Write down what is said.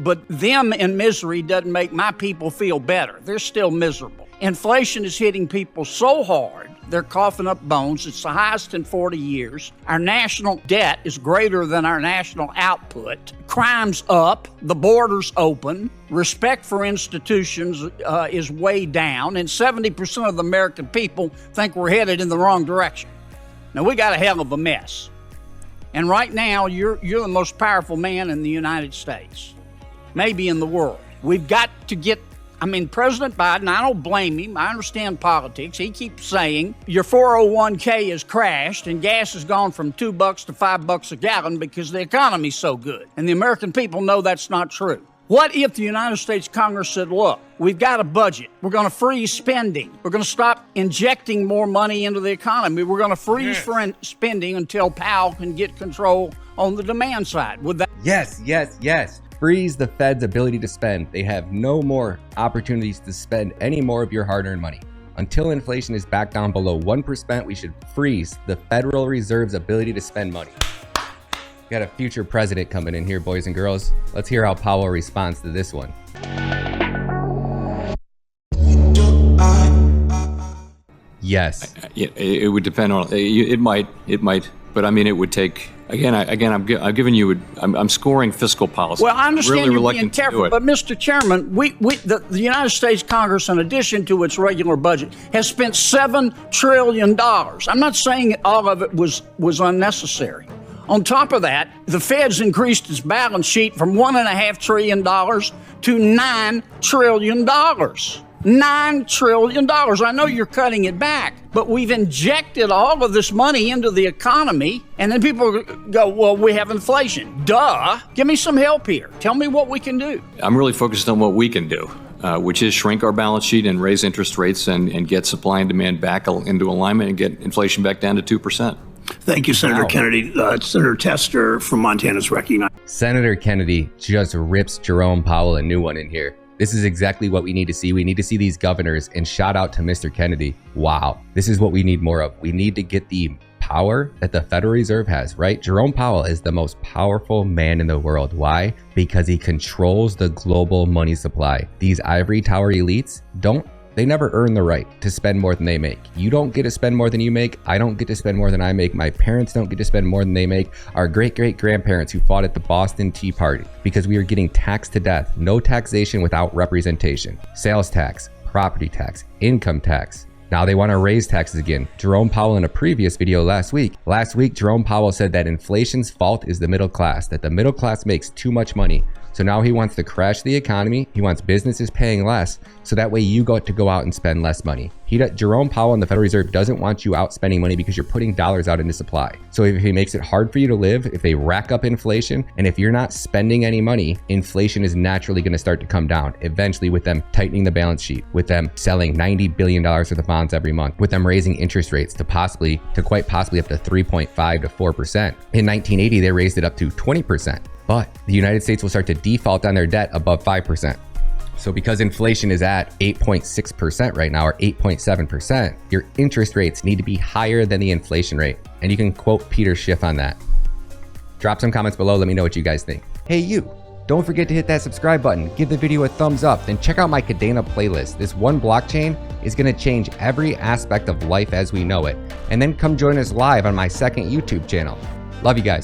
But them in misery doesn't make my people feel better. They're still miserable. Inflation is hitting people so hard, they're coughing up bones. It's the highest in 40 years. Our national debt is greater than our national output. Crime's up. The border's open. Respect for institutions is way down. And 70% of the American people think we're headed in the wrong direction. Now, we got a hell of a mess. And right now, you're the most powerful man in the United States, maybe in the world. We've got to get, President Biden, I don't blame him. I understand politics. He keeps saying your 401k has crashed and gas has gone from $2 to $5 a gallon because the economy's so good. And the American people know that's not true. What if the United States Congress said, look, we've got a budget. We're going to freeze spending. We're going to stop injecting more money into the economy. We're going to freeze spending until Powell can get control on the demand side. Would that? Yes. Freeze the Fed's ability to spend. They have no more opportunities to spend any more of your hard-earned money. Until inflation is back down below 1%, we should freeze the Federal Reserve's ability to spend money. Got a future president coming in here, boys and girls. Let's hear how Powell responds to this one. Yes. It would depend on it. Might, but it would take. I'm scoring fiscal policy. Well, I understand you're being careful, but Mr. Chairman, the United States Congress, in addition to its regular budget, has spent $7 trillion. I'm not saying all of it was unnecessary. On top of that, the Fed's increased its balance sheet from $1.5 trillion to $9 trillion. $9 trillion. I know you're cutting it back, but we've injected all of this money into the economy, and then people go, well, we have inflation. Duh. Give me some help here. Tell me what we can do. I'm really focused on what we can do, which is shrink our balance sheet and raise interest rates and get supply and demand back into alignment and get inflation back down to 2%. Thank you, Senator Kennedy. Senator Tester from Montana is recognized. Senator Kennedy just rips Jerome Powell a new one in here. This is exactly what we need to see. We need to see these governors, and shout out to Mr. Kennedy. Wow, this is what we need more of. We need to get the power that the Federal Reserve has, right? Jerome Powell is the most powerful man in the world. Why? Because he controls the global money supply. These ivory tower elites they never earn the right to spend more than they make. You don't get to spend more than you make. I don't get to spend more than I make. My parents don't get to spend more than they make. Our great-great-grandparents who fought at the Boston Tea Party because we were getting taxed to death. No taxation without representation. Sales tax, property tax, income tax. Now they want to raise taxes again. Jerome Powell in a previous video last week, Jerome Powell said that inflation's fault is the middle class, that the middle class makes too much money. So now he wants to crash the economy. He wants businesses paying less, so that way you got to go out and spend less money. Jerome Powell and the Federal Reserve doesn't want you out spending money because you're putting dollars out into supply. So if he makes it hard for you to live, if they rack up inflation, and if you're not spending any money, inflation is naturally going to start to come down. Eventually, with them tightening the balance sheet, with them selling $90 billion worth of bonds every month, with them raising interest rates to quite possibly up to 3.5 to 4%. In 1980, they raised it up to 20%. But the United States will start to default on their debt above 5%. So because inflation is at 8.6% right now, or 8.7%, your interest rates need to be higher than the inflation rate. And you can quote Peter Schiff on that. Drop some comments below. Let me know what you guys think. Hey, you. Don't forget to hit that subscribe button. Give the video a thumbs up. Then check out my Kadena playlist. This one blockchain is going to change every aspect of life as we know it. And then come join us live on my second YouTube channel. Love you guys.